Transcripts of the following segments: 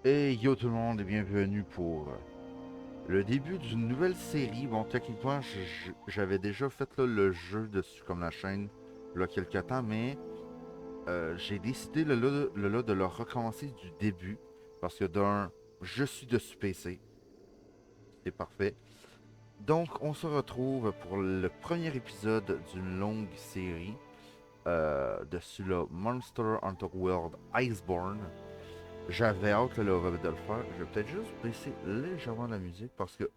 Et yo tout le monde et bienvenue pour le début d'une nouvelle série. Bon, techniquement, j'avais déjà fait là, le jeu dessus comme la chaîne il y a quelques temps, mais j'ai décidé là, de le recommencer du début parce que d'un, je suis dessus PC, c'est parfait. Donc, on se retrouve pour le premier épisode d'une longue série dessus là, Monster Hunter World Iceborne. J'avais hâte là, de le faire. Je vais peut-être juste baisser légèrement la musique parce que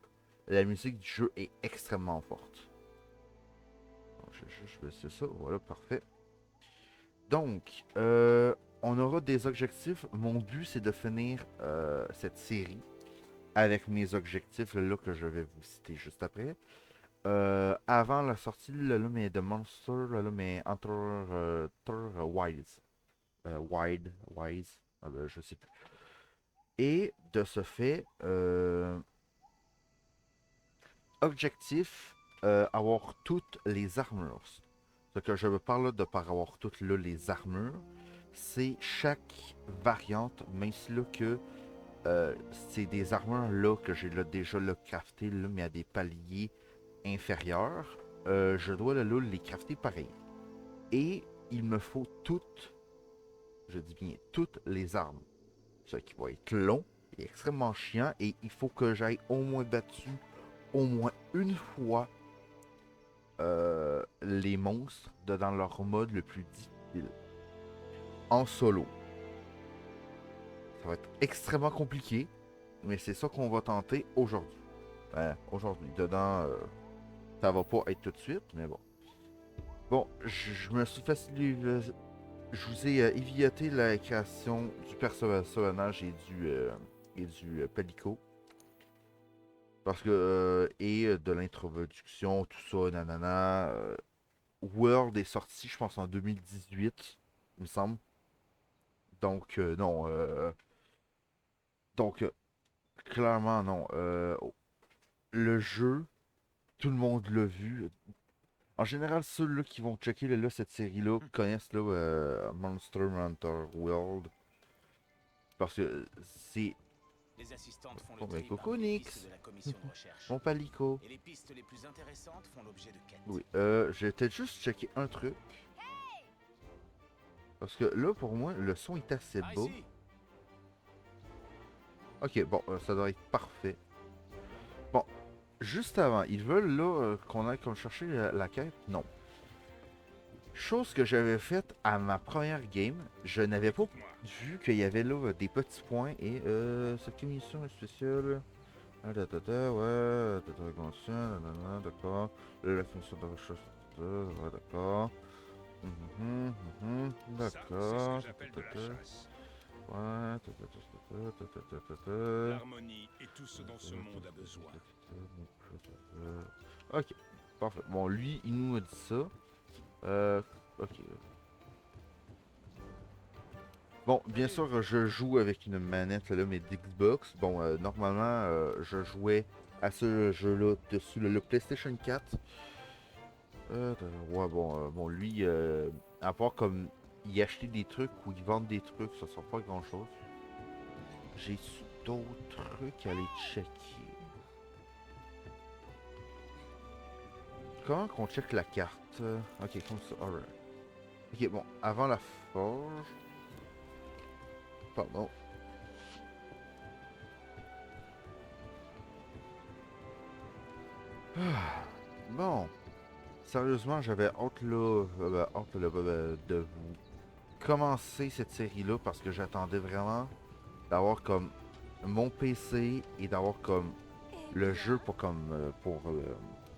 la musique du jeu est extrêmement forte. Donc, je vais juste baisser ça. Voilà, parfait. Donc, on aura des objectifs. Mon but, c'est de finir cette série avec mes objectifs là, que je vais vous citer juste après. Avant la sortie mais de Monster, mais Hunter, Hunter Wise. Wise. Je sais plus. Et de ce fait, objectif, avoir toutes les armures. Ce que je veux par là de par avoir toutes là, les armures, c'est chaque variante, même si là que c'est des armures là que j'ai là, déjà là, crafté, là, mais à des paliers inférieurs, je dois là, les crafter pareil. Et il me faut toutes, je dis bien toutes les armes. Ce qui va être long et extrêmement chiant, et il faut que j'aille au moins battu au moins une fois les monstres dans leur mode le plus difficile. En solo. Ça va être extrêmement compliqué, mais c'est ça qu'on va tenter aujourd'hui. Aujourd'hui. Dedans, ça va pas être tout de suite, mais bon. Bon, je me suis facilité. Je vous ai évité la création du personnage et du palico. Parce que, de l'introduction, tout ça, nanana. World est sorti, je pense, en 2018, il me semble. Donc, non. Donc, clairement, non. Le jeu, tout le monde l'a vu. En général, ceux-là qui vont checker là, cette série-là connaissent là, Monster Hunter World. Parce que c'est. Les assistantes font le Bon, ben, tri coucou parmi les pistes Nix. de la commission de recherche. Mon palico. Et les pistes les plus intéressantes font l'objet de quêtes. Oui, je vais peut-être juste checker un truc. Parce que là, pour moi, le son est assez Par bas. ici. Ok, bon, ça doit être parfait. Bon, juste avant, ils veulent là qu'on aille comme chercher la quête? Non. Chose que j'avais faite à ma première game, je n'avais pas Écoute-moi. vu qu'il y avait là des petits points et cette émission est spéciale. Ah, ouais, d'accord. La fonction de recherche, ouais, d'accord. Ça, c'est ce que D'accord. j'appelle de la chasse. Ouais, L'harmonie est tout ce dont ce monde a besoin. ok, parfait. Bon, lui, il nous a dit ça. Ok. Bon, bien Allez, sûr, je joue avec une manette, là, mais d'Xbox. Bon, normalement, je jouais à ce jeu-là dessus le PlayStation 4. Ouais, bon, lui, à part comme y acheter des trucs ou y vendre des trucs, ça sert pas à grand-chose. J'ai d'autres trucs à aller checker. Comment qu'on check la carte? Ok, comme ça, alright. Ok, bon, avant la forge. Pardon. Ah, bon, sérieusement, j'avais hâte là, de vous commencer cette série-là parce que j'attendais vraiment d'avoir comme mon PC et d'avoir comme le jeu pour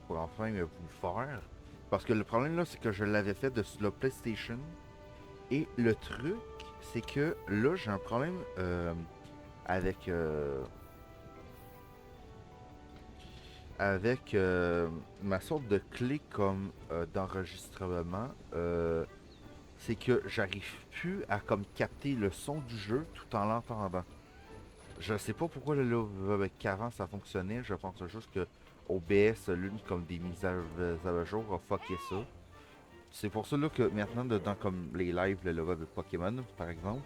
enfin vous le faire. Parce que le problème là, c'est que je l'avais fait de sur la PlayStation et le truc, c'est que là, j'ai un problème avec ma sorte de clé comme d'enregistrement. C'est que j'arrive plus à comme capter le son du jeu tout en l'entendant. Je sais pas pourquoi qu'avant ça fonctionnait. Je pense juste que OBS, l'une comme des mises à jour, a fucké ça. C'est pour ça là, que maintenant, dedans comme les lives, le level de Pokémon, par exemple,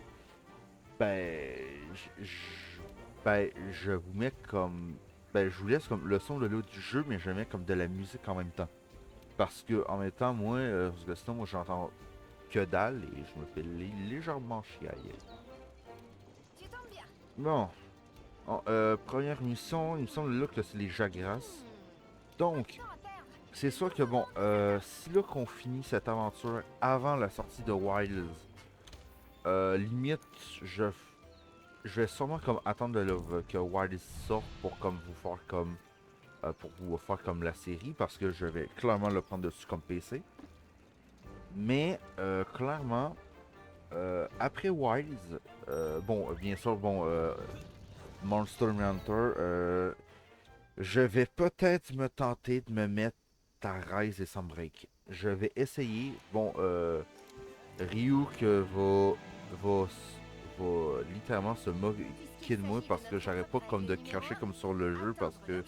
ben, Ben, je vous mets comme... Ben, je vous laisse comme le son de l'autre du jeu, mais je mets comme de la musique en même temps. Parce que, en même temps, moi, parce que sinon, moi, j'entends que dalle et je me fais légèrement chiailler. Tu tombes bien. Bon, première mission, il me semble là que c'est les Jagras. Donc, Temps à perdre. c'est sûr que bon, si là qu'on finit cette aventure avant la sortie de Wilds, limite, je vais sûrement comme attendre que Wilds sorte pour comme vous faire comme la série parce que je vais clairement le prendre dessus comme PC. Mais clairement, après Wilds, bon, bien sûr, bon, Monster Hunter, je vais peut-être me tenter de me mettre à Rise et Sunbreak. Je vais essayer. Bon, Ryuk va, va littéralement se moquer de moi parce que j'arrête pas comme de cracher comme sur le jeu parce que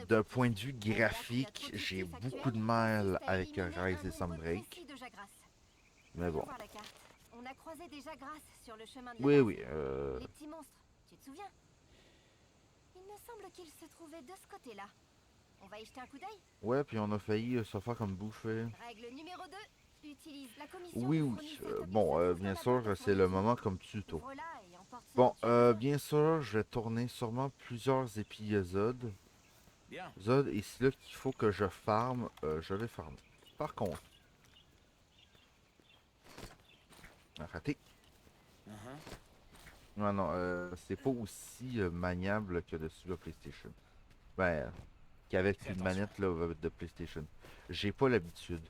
d'un point de vue graphique, j'ai beaucoup de mal avec Rise et Sunbreak. Mais bon. On a croisé des Jagras sur le chemin de la Oui, base. oui. Les petits monstres, tu te souviens? Il me semble qu'ils se trouvaient de ce côté-là. On va y jeter un coup d'œil? Ouais, puis on a failli se faire comme bouffer. Règle numéro 2. Utilise la commission Oui, de oui. fournir cette Bon, pièce bien dans la sûr, boîte c'est le fourniture. moment comme tuto. Ouvre-la et emporte ce Bon, dont tu as besoin. bien sûr, je vais tourner sûrement plusieurs épisodes. Bien. Et c'est là qu'il faut que je farme, je vais farmer. Par contre, raté. Non, non, c'est pas aussi maniable que dessus la PlayStation. Ben, qu'avec Fais une attention. manette là, de PlayStation. J'ai pas l'habitude.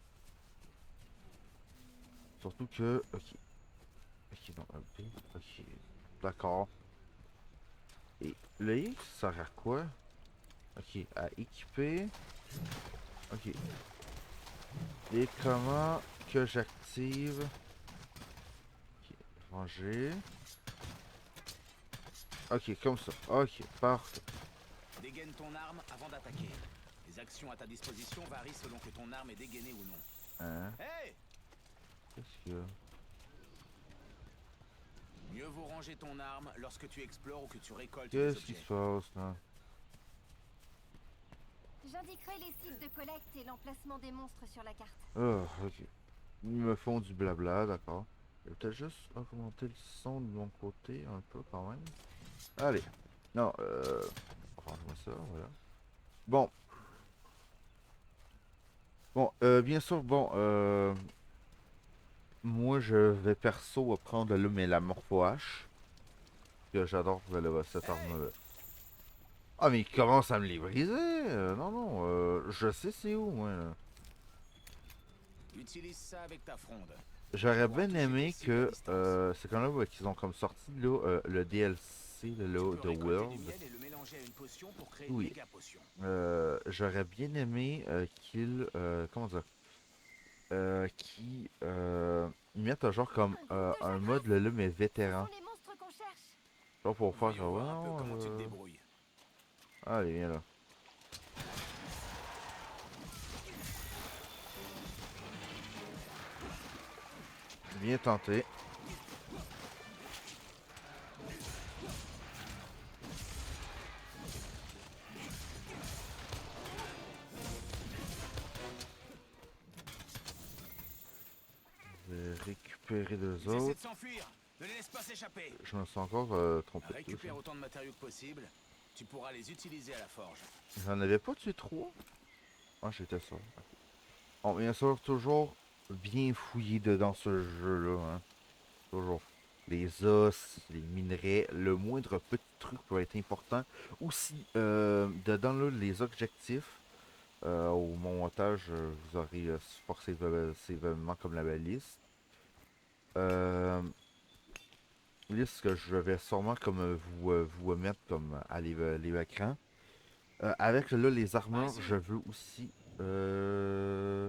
Surtout que. Ok. Ok, non, B. Ok. D'accord. Et le X ça sert à quoi? Ok, à équiper. Ok. Et comment que j'active? Ok, ranger. Ok, comme ça. Ok, parfait. Dégaine ton arme avant d'attaquer. Les actions à ta disposition varient selon que ton arme est dégainée ou non. Hein? Hey! Qu'est-ce qu'il y a? Mieux vaut ranger ton arme lorsque tu explores ou que tu récoltes des Qu'est-ce qui objets. se passe là? J'indiquerai les sites de collecte et l'emplacement des monstres sur la carte. Ah, ok. Ils me font du blabla, d'accord. Je vais peut-être juste augmenter le son de mon côté un peu quand même. Allez. Non, range-moi ça, voilà. Bon. Bon, bien sûr, bon, moi je vais perso prendre là, mais la Morpho H. Que j'adore cette arme-là. Ah, mais il commence à me les briser. Non, non, je sais c'est où, moi. Là. Utilise ça avec ta fronde. J'aurais Pouvoir bien toucher aimé tes cibles à que distance. c'est quand même qu'ils ont comme sorti là, le DLC là, Tu peux de récolter du World. miel et le mélanger à une potion pour créer Oui. une méga potion. J'aurais bien aimé qu'ils comment dire qui mettent genre comme un mode là, mais Ce vétéran. sont les monstres qu'on cherche. Genre pour faire Voyons genre ouais, voir un peu non, comment tu te débrouilles. allez viens là. Bien tenté. Je vais récupérer deux Ils essaient de autres. s'enfuir. Ne les laisse pas s'échapper. Je me suis encore trompé de touche. Récupère autant de matériaux que possible. Tu pourras les utiliser à la forge. J'en avais pas tué trois? Ah, j'étais sûr. Bon, bien sûr, toujours bien fouillé dedans ce jeu-là. Hein. Toujours. Les os, les minerais, le moindre petit truc peut être important. Aussi, dedans là, les objectifs. Au montage, vous aurez ces événements comme la balise. Liste que je vais sûrement comme vous mettre comme à l'écran. Avec là les armures, Vas-y. je veux aussi. Euh...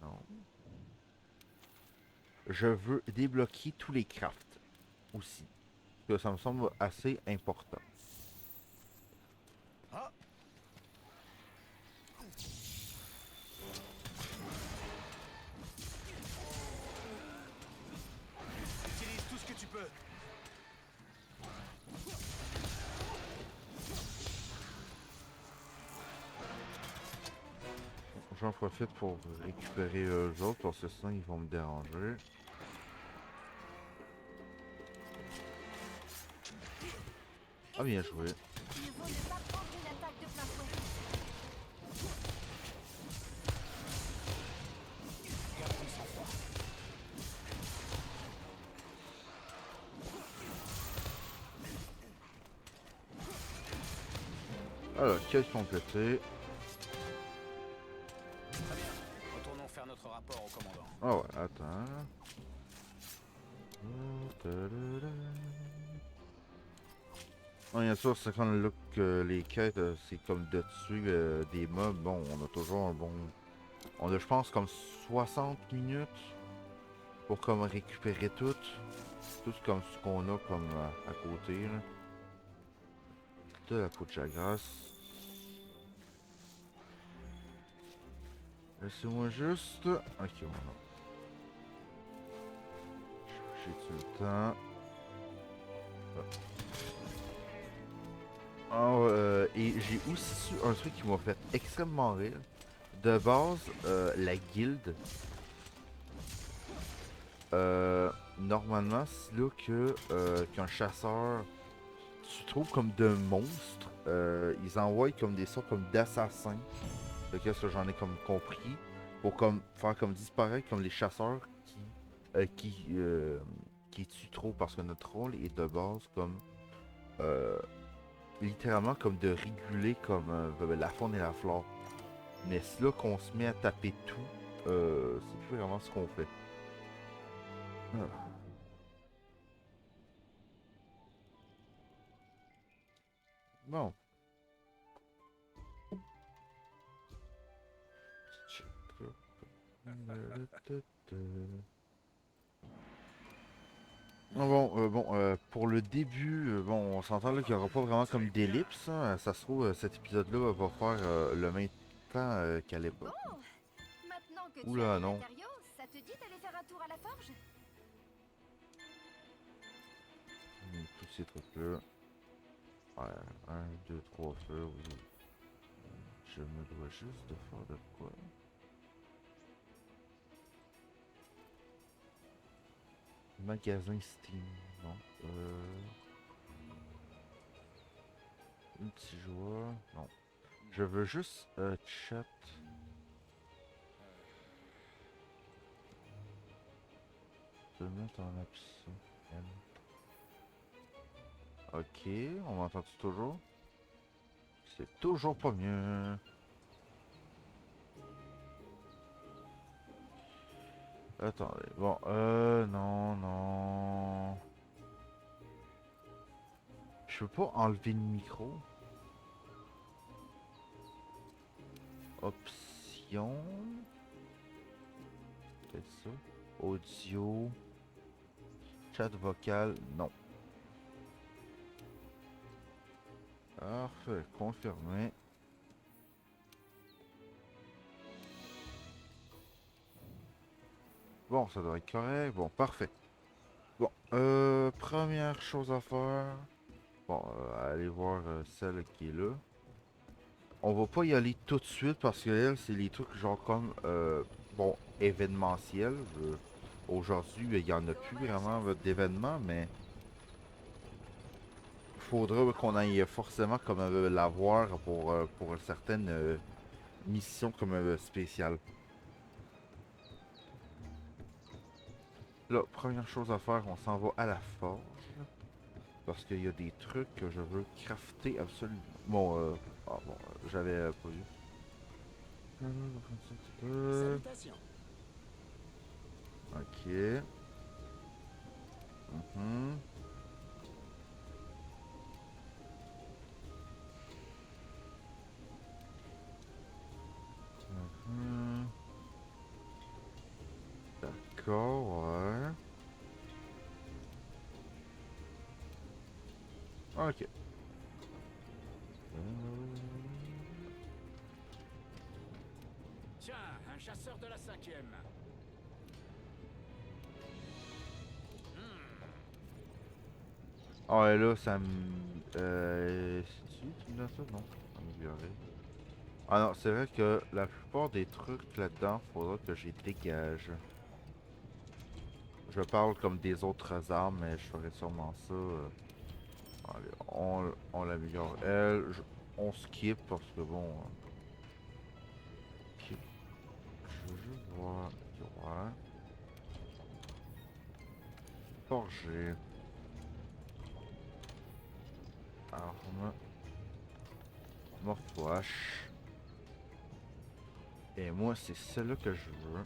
Non. Je veux débloquer tous les crafts aussi. Que ça me semble assez important. Ah, j'en profite pour récupérer eux autres parce que sinon ils vont me déranger. Ah, bien joué. Il vaut ne pas prendre une attaque de plein fouet. Garde ton sang-froid. Alors, quête complétée. Très bien. Retournons faire notre rapport au commandant. Ah ouais, attends. Non, bien sûr, c'est quand look les quêtes, c'est comme de tuer des mobs. Bon, on a toujours un bon... On a, je pense, comme 60 minutes pour comme récupérer tout. Tout comme ce qu'on a comme à côté, là. De la peau de Jagras. Laissez-moi juste... Ok, voilà. J'ai-tu le temps? Et j'ai aussi su un truc qui m'a fait extrêmement rire. De base, la guilde, normalement, c'est là que qu'un chasseur, tu trouves comme de monstres, ils envoient comme des sortes comme d'assassins. De qu'est-ce que j'en ai comme compris, pour comme faire comme disparaître comme les chasseurs qui tuent trop parce que notre rôle est de base comme euh, littéralement comme de réguler comme la faune et la flore. Mais c'est là qu'on se met à taper tout, c'est plus vraiment ce qu'on fait. Ah. Bon. Pour le début, bon, on s'entend là qu'il n'y aura pas vraiment comme d'ellipse, hein. Ça se trouve, cet épisode-là va faire le même temps qu'à l'époque. Bon, maintenant que tu Oula, as les non. matériaux, ça te dit d'aller faire un tour à la forge? Tous ces trucs-là. Ouais, 1, 2, 3 feux, oui. Je me dois juste de faire de quoi. Magasin Steam, non. Un petit joueur, non. Je veux juste chat. Je vais mettre en option. M. Ok, on m'entend-tu toujours? C'est toujours pas mieux. Attendez, bon, non, non. Je peux pas enlever le micro. Option. Peut-être ça. Audio. Chat vocal, non. Parfait, confirmé. Bon, ça doit être correct. Bon, parfait. Bon, première chose à faire. Bon, aller voir celle qui est là. On va pas y aller tout de suite parce que elle, c'est les trucs genre comme, bon, événementiels. Aujourd'hui, il y en a plus vraiment d'événements, mais faudra qu'on aille forcément comme l'avoir pour certaines missions comme spéciales. Là, première chose à faire, on s'en va à la forge. Parce qu'il y a des trucs que je veux crafter absolument. Bon, j'avais pas vu. Salutations. Ok. Mhm. Mhm. D'accord, ouais. Ok. Tiens, un chasseur de la 5e. Ah, et là, ça me. Si tu me donnes ça? Non. Ça me virait. Ah non, c'est vrai que la plupart des trucs là-dedans, faudra que j'y dégage. Je parle comme des autres armes, mais je ferai sûrement ça. Allez, on l'améliore. On skip parce que bon. Ok, je veux juste voir. Ok, ouais. Forger. Arme. Morphwash. Et moi, c'est celle-là que je veux.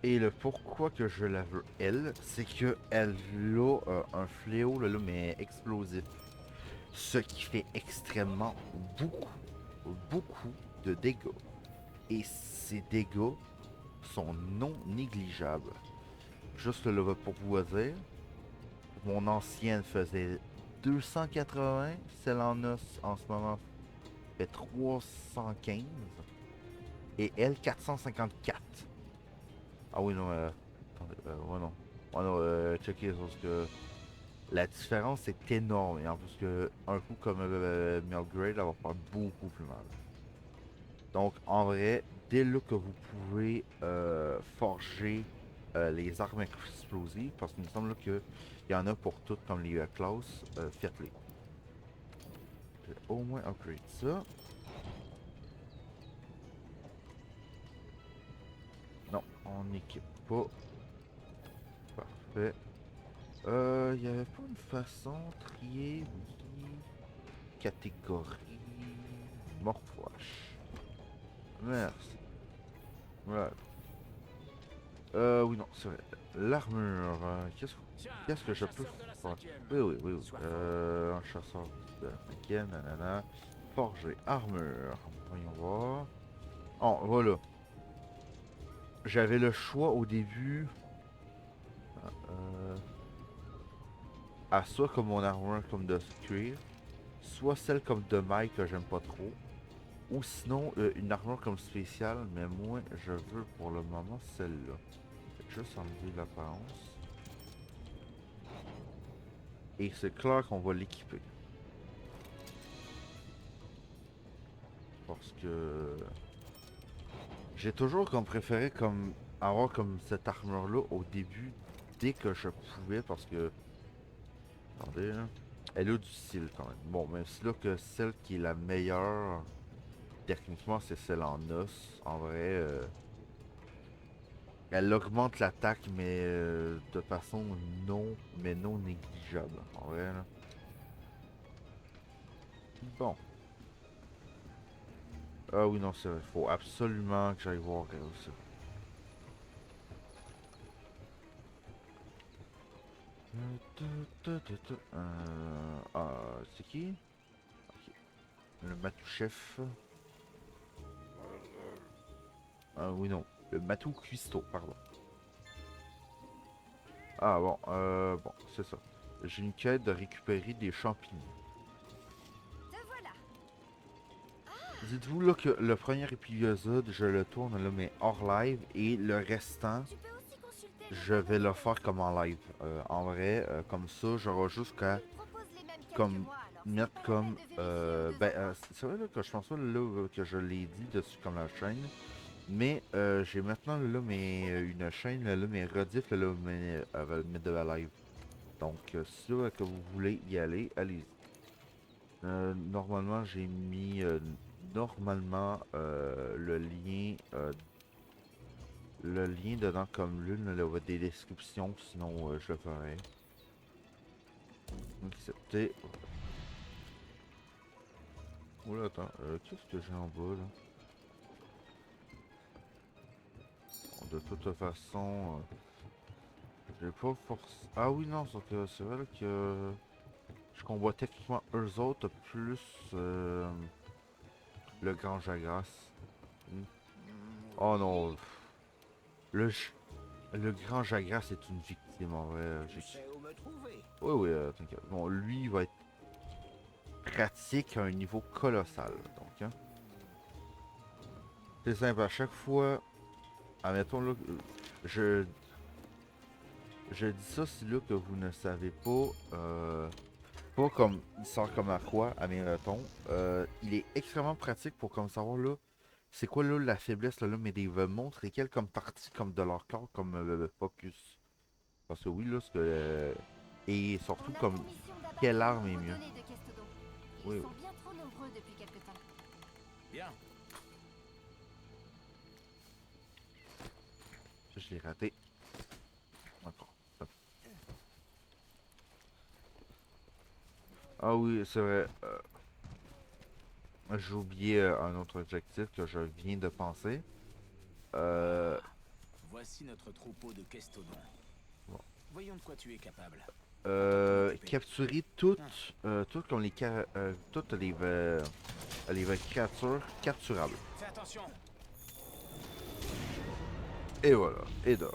Et le pourquoi que je la veux, elle, c'est que elle a un fléau, là, mais explosif. Ce qui fait extrêmement beaucoup de dégâts. Et ces dégâts sont non négligeables. Juste là, pour vous dire, mon ancienne faisait 280, celle en os en ce moment fait 315 et elle 454. Ah oui, non, attendez, ouais, non. Ouais, non, checkez, parce que la différence est énorme. Et en plus que un coup comme Melgrade, elle va faire beaucoup plus mal. Donc, en vrai, dès là que vous pouvez forger les armes explosives, parce qu'il me semble qu'il y en a pour toutes, comme les classes, faites-les. Je vais au moins upgrade ça. Non, on n'équipe pas. Parfait. Il n'y avait pas une façon trier, oui. Catégorie. Morphwash. Merci. Voilà. Oui, non, c'est vrai. L'armure. Tiens, Qu'est-ce que un je peux chasseur de la faire? cinquième. Oui. Sois fort. Un chasseur de la cinquième, nanana. Forger armure. Voyons voir. Oh, voilà. J'avais le choix au début. Euh, à soit comme mon armure comme de cuir, soit celle comme de maille que j'aime pas trop. Ou sinon, une armure comme spéciale, mais moi, je veux pour le moment celle-là. Juste enlever l'apparence. Et c'est clair qu'on va l'équiper. Parce que j'ai toujours comme préféré comme avoir comme cette armure-là au début, dès que je pouvais, parce que... Attendez, là. Elle a du style quand même. Bon, même si là que celle qui est la meilleure, techniquement, c'est celle en os. En vrai, elle augmente l'attaque, mais de façon non négligeable. En vrai, là. Bon. Ah oui, non, c'est vrai. Faut absolument que j'aille voir ça. C'est qui? Ok. Le Matou-chef. Ah oui, non. Le Matou Cuisto, pardon. Ah bon, bon, c'est ça. J'ai une quête de récupérer des champignons. Te voilà. Dites-vous là que le premier épisode, je le tourne là, mais hors live, et le restant, Tu peux aussi consulter les je vais le faire comme en live. En vrai, comme ça, j'aurai juste qu'à Ils proposent les mêmes quêtes que comme moi, alors ce n'est mettre pas la peine comme de vérifier aux deux endroits. c'est vrai là, que je pense pas là que je l'ai dit dessus comme la chaîne, mais j'ai maintenant là une chaîne là, mes rediffs là, de la live. Donc si là, que vous voulez y aller, allez-y. Normalement j'ai mis normalement le lien dedans comme l'une là, des descriptions, sinon je le ferai. Accepter. Oula, attends, qu'est-ce que j'ai en bas là? Bon, de toute façon, j'ai pas forcé. Ah oui, non, sauf que c'est vrai que je combat techniquement eux autres plus le grand Jagras. Hmm. Oh non, le, j- le grand Jagras est une victime en vrai. Tu sais où me trouver. Oui, oui, t'inquiète. Bon, lui, il va être pratique à un niveau colossal. Donc, hein. C'est simple, à chaque fois, admettons là, je dis ça si là que vous ne savez pas. pas comme il sort comme à quoi, à mes ratons. Il est extrêmement pratique pour comme savoir là, c'est quoi là la faiblesse là, mais des montres et quelle comme partie comme de leur corps comme focus. Parce que oui là, ce que et surtout On a comme pour mission d'abattre quelle les arme est nouveaux mieux. données de Kestodon. Oui, Ils oui. sont bien trop nombreux depuis quelque temps. Bien. Ça, je l'ai raté. Encore. Ah oui, c'est vrai. J'ai oublié un autre objectif que je viens de penser. Euh, Voici notre troupeau de Kestodon. bon. Voyons de quoi tu es capable. À toi de t'en occuper. Capturer Hein, toutes comme toutes les créatures capturables. fais attention. Et voilà. Et là.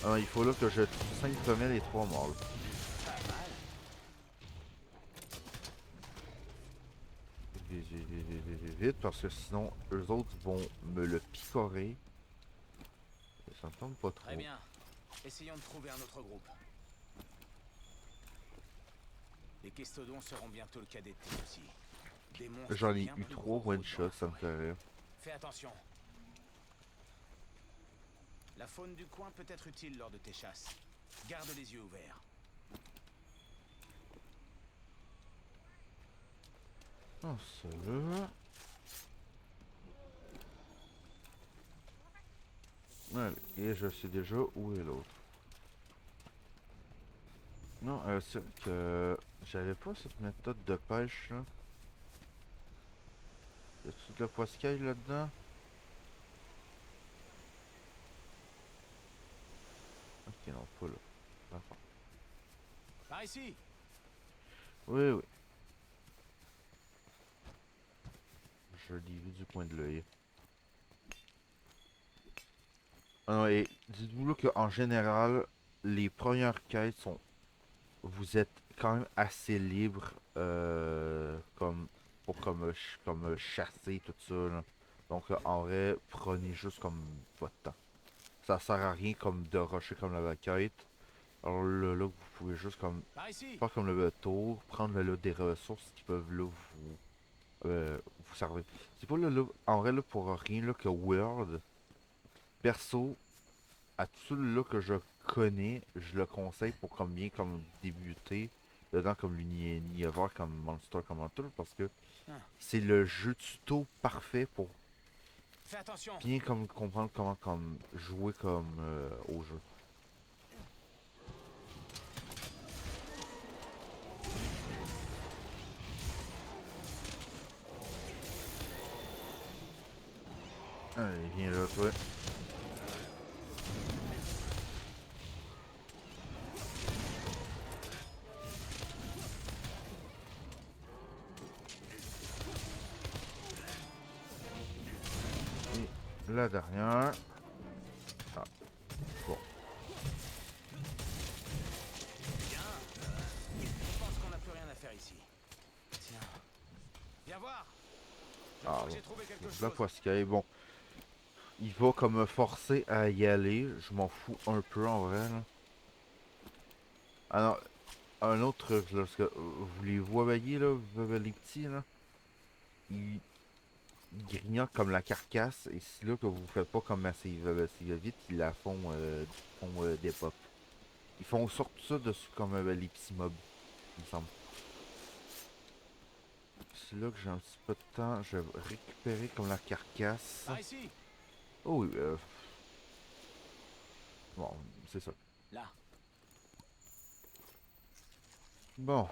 Ah, il faut là que je tue simplement les trois morts. Là. Vite, vite, vite, vite, vite, vite, vite, parce que sinon, eux autres vont me le picorer. Et ça me tombe pas Très trop. bien. Essayons de trouver un autre groupe. Les Kestodons seront bientôt le cas des T aussi. Des monstres J'en ai bien eu plus 3 gros one rôdent dans shot, la ça me forêt. fait rire. Fais attention. La faune du coin peut être utile lors de tes chasses. Garde les yeux ouverts. Oh, ça là. Allez, et je sais déjà où est l'autre. Non, c'est que j'avais pas cette méthode de pêche là. Y a-tu de la poiscaille là-dedans? Ok, non, pas là. D'accord. Par ici. Oui, oui. Je l'ai vu du coin de l'œil. Ah non, et dites-vous là qu'en général, les premières quêtes sont. Vous êtes quand même assez libre comme pour chasser tout ça. Là. Donc en vrai, prenez juste comme votre temps. Ça sert à rien comme de rusher comme la quête. Alors là, vous pouvez juste comme Par ici. faire comme le tour, prendre là, des ressources qui peuvent là vous servir. C'est pas là, en vrai là pour rien là que World, perso, à tous ceux-là que je connais, je le conseille pour comme bien comme débuter dedans comme l'univers comme Monster Commander parce que Hein, c'est le jeu tuto parfait pour fais attention. bien comme comprendre comment comme jouer comme au jeu. Allez, viens là, toi. Et la dernière. Ah, bon. Bien. Je pense qu'on n'a plus rien à faire ici. Tiens. Viens voir. Je Ah crois que bon. j'ai trouvé quelque La chose. poiscaille, bon. Il va comme me forcer à y aller. Je m'en fous un peu en vrai là. Ah non, un autre truc là, parce que vous les voyez là, les petits là. Ils grignotent comme la carcasse et c'est là que vous faites pas comme assez vite, ils la font des pop. Ils font surtout ça dessus comme les petits mobs, il me semble. C'est là que j'ai un petit peu de temps, je vais récupérer comme la carcasse. Par ici. Oh oui, bon, c'est ça. Là. Bon,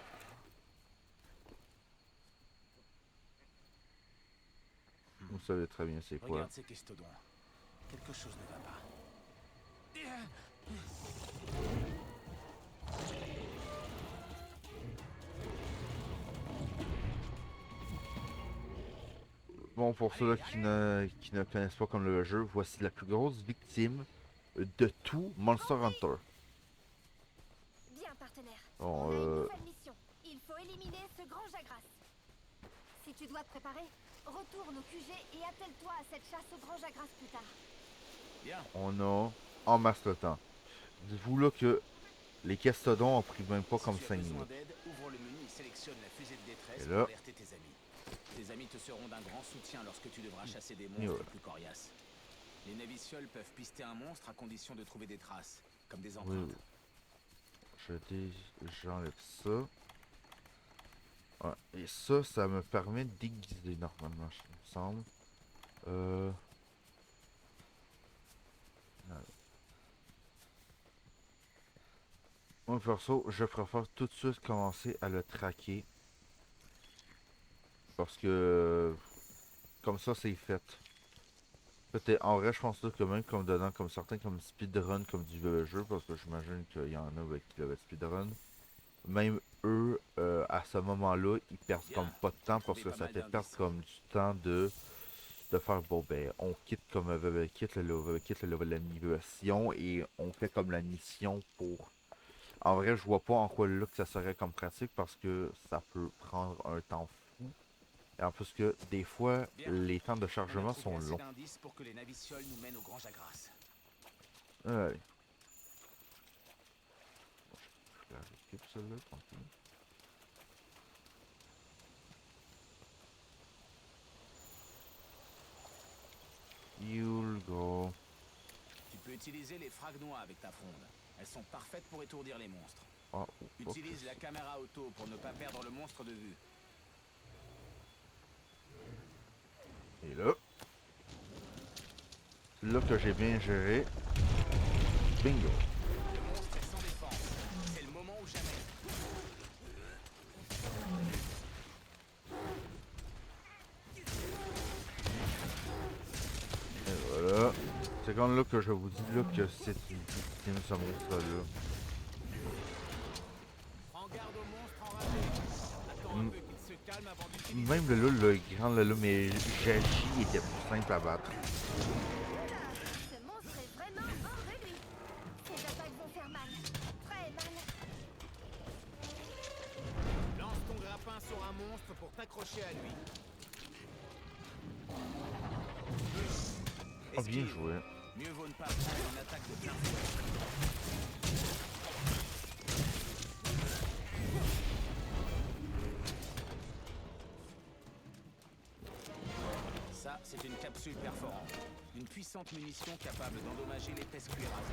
vous savez très bien c'est quoi. Regarde ces Kestodons. Quelque chose ne va pas. Bon, pour ceux-là qui ne connaissent pas comme le jeu, voici la plus grosse victime de tout Monster Hunter. Bien, partenaire. Bon, On a une nouvelle mission. Il faut éliminer ce grand Jagras. Si tu dois te préparer, retourne au QG et attelle-toi à cette chasse au grand Jagras plus tard. Bien. On a en masse le temps. Dites-vous là que les castodons ont pris même pas Si comme tu as 5 besoin minutes. d'aide, ouvre le menu et sélectionne la fusée de Et détresse pour là, alerter tes amis. Tes amis te seront d'un grand soutien lorsque tu devras chasser des et monstres voilà. plus coriaces. Les Navicioles peuvent pister un monstre à condition de trouver des traces, comme des Oui, empreintes. oui. J'enlève ça. Ouais. Et ça me permet de déguiser normalement, il me semble. Euh... alors. Moi, perso, je préfère tout de suite commencer à le traquer. Parce que comme ça, c'est fait. Peut-être, en vrai, je pense là que même comme dedans, comme certains comme speedrun, comme du jeu, parce que j'imagine qu'il y en a avec qui le speedrun. Même eux, à ce moment-là, ils perdent Bien, comme pas de j'ai temps parce trouvé que pas ça mal fait perdre d'indices. comme du temps de faire bon ben on quitte comme quitte la mission et on fait comme la mission pour. En vrai, je vois pas en quoi là que ça serait comme pratique parce que ça peut prendre un temps fou. Et en plus que des fois, Bien, les temps de on a chargement trouvé sont assez longs. d'indices pour que les Navicioles nous mènent au Grand Jagras. Allez, je la récupère celle-là, tranquille. You'll go. Tu peux utiliser les fragnois avec ta fronde. Elles sont parfaites pour étourdir les monstres. Ah, oh, Utilise la caméra auto pour ne pas perdre le monstre de vue. et là que j'ai bien géré, bingo. Le monstre est sans défense. C'est le moment ou jamais. Et voilà. C'est quand là que je vous dis là que c'est une victime ce monstre-là. Prends garde au monstre enragé. Attends un M- peu qu'il se calme avant d'utiliser Même ton arme. le grand là, mais Jagi était plus simple à battre. Oula, ce monstre est vraiment hors de lui. Ces attaques vont faire mal. Très mal. Lance ton grappin sur un monstre pour t'accrocher à lui. Ah, bien Esquive. joué. Mieux vaut ne pas prendre une attaque de plein fouet. Ça, c'est une capsule perforante. Une puissante munition capable d'endommager l'épaisse cuirasse.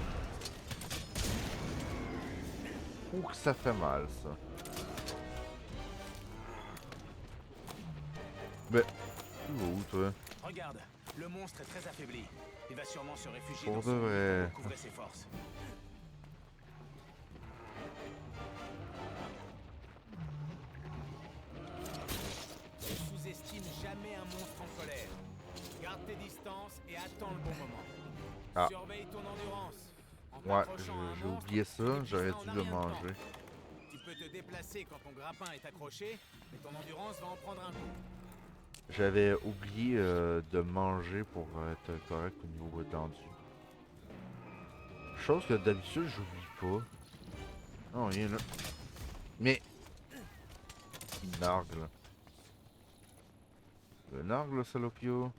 Ouh, que ça fait mal ça. Mais, tu vas où toi? Regarde, le monstre est très affaibli. Il va sûrement se réfugier Pour dans de son nid pour vrai. recouvrer ses forces. Ne sous-estime jamais un monstre en colère. Garde tes distances et attends le bon moment. Ah, Surveille ton endurance. En ouais, t'accrochant à un j'ai monstre, oublié tu ça, l'épuiseras j'aurais en dû un le rien de temps. manger. Tu peux te déplacer quand ton grappin est accroché, mais ton endurance va en prendre un coup. J'avais oublié de manger pour être correct au niveau tendu. Chose que d'habitude j'oublie pas. Non, rien là. Mais, il nargue là. Le nargue le salopio.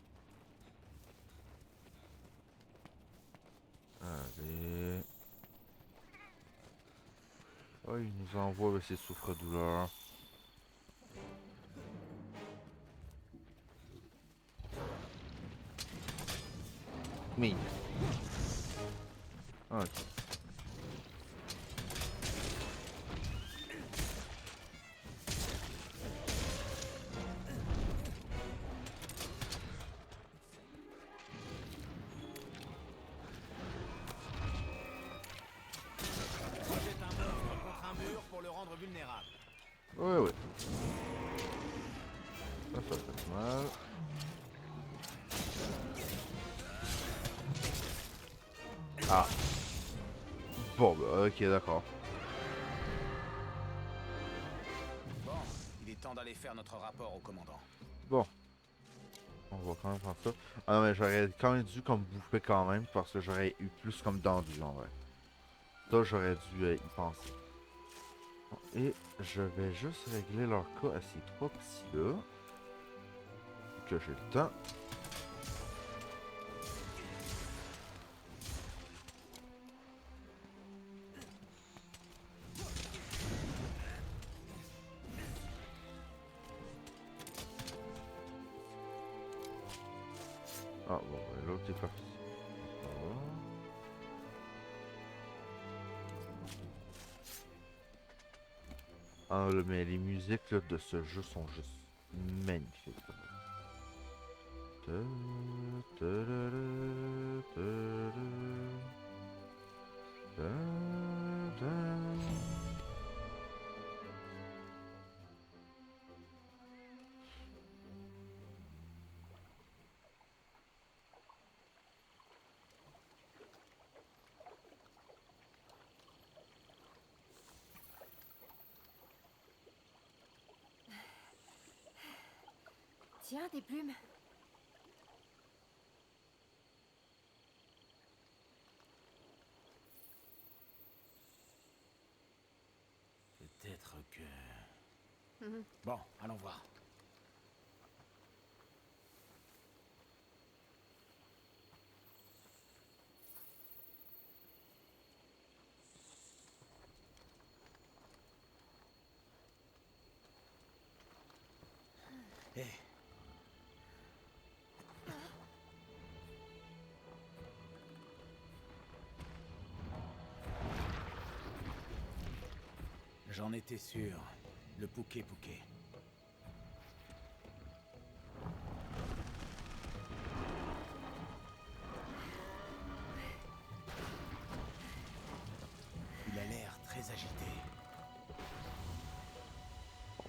Allez. Oh, il nous envoie avec ses souffres-douleurs. Mais. Ok. Projette un monstre contre un mur pour le rendre vulnérable. Ouais, ouais. Ça fait mal. Ah. Bon, bah, ok, d'accord. Bon, il est temps d'aller faire notre rapport au commandant. Bon. On va quand même faire ça. Ah non, mais j'aurais quand même dû comme bouffer quand même parce que j'aurais eu plus comme tendu en vrai. Ça, j'aurais dû y penser. Bon, et je vais juste régler leur cas à ces trois petits-là. Que j'ai le temps. l'autre est parti. Ah, mais les musiques là, de ce jeu sont juste magnifiques. Ta- ta-da-da, ta-da, ta-da. Tiens, des plumes. Peut-être que... Mhm. Bon, allons voir. Hé, j'en étais sûr. Le Pouké Pouké. Il a l'air très agité.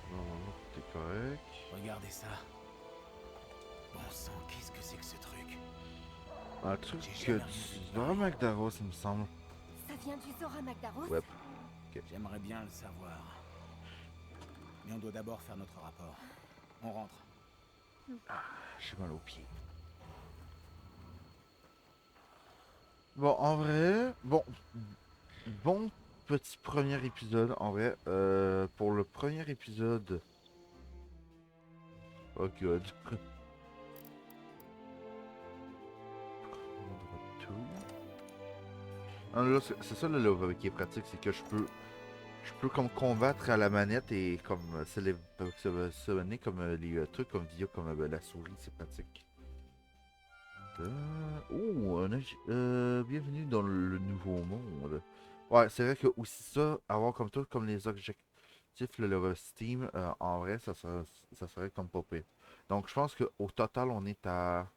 Normalement, tout est correct. Regardez ça. Bon sang, qu'est-ce que c'est que ce truc? Un truc J'ai que jamais rien vu de du pareil. Zora Magdaros, il me semble. Ça vient du Zora Magdaros? Ouais. J'aimerais bien le savoir. Mais on doit d'abord faire notre rapport. On rentre. J'ai mal aux pieds. Bon, en vrai, bon petit premier épisode, en vrai. Pour le premier épisode... Oh god. Ah, là, c'est ça là, qui est pratique, c'est que je peux comme combattre à la manette et comme sélectionner comme les trucs comme via comme la souris, c'est pratique. Bienvenue dans le nouveau monde. Ouais, c'est vrai que aussi ça, avoir comme tout, comme les objectifs, le level Steam, en vrai, ça serait comme pas pire. Donc je pense qu'au total, on est à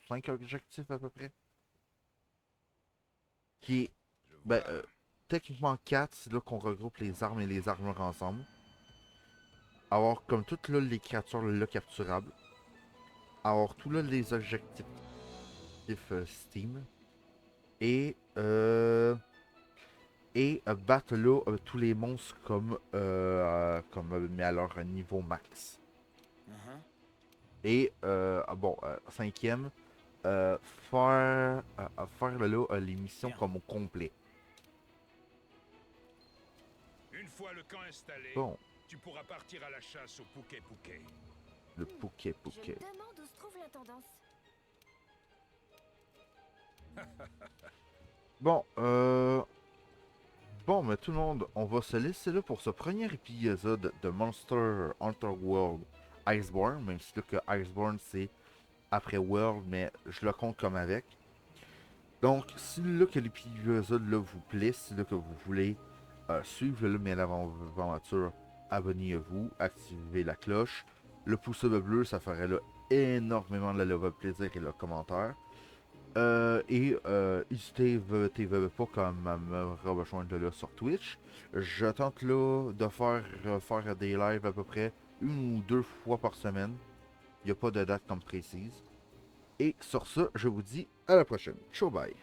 5 objectifs à peu près. Qui est, ben, techniquement 4, c'est là qu'on regroupe les armes et les armures ensemble. Avoir comme toutes là, les créatures là, capturables. Avoir tout là les objectifs Steam. Et battre là tous les monstres comme mais à leur niveau max. Mhm. Et cinquième, faire là, les missions Bien. comme au complet. Une fois le camp installé, Bon, tu pourras partir à la chasse au Pouké Pouké. le Pouké Je Pouké. me demande où se trouve l'intendance. Bon, bon, mais tout le monde, on va se laisser là pour ce premier épisode de Monster Hunter World Iceborne, même si là que Iceborne c'est après World, mais je le compte comme avec. Donc, si là que l'épisode là vous plaît, si là que vous voulez suivre là, mes aventures, abonnez-vous, activez la cloche. Le pouce bleu, ça ferait là énormément de le plaisir et le commentaire. N'hésitez pas comme à me rejoindre là sur Twitch. Je tente là de faire des lives à peu près 1 ou 2 fois par semaine. Il n'y a pas de date comme précise. Et sur ce, je vous dis à la prochaine. Ciao bye.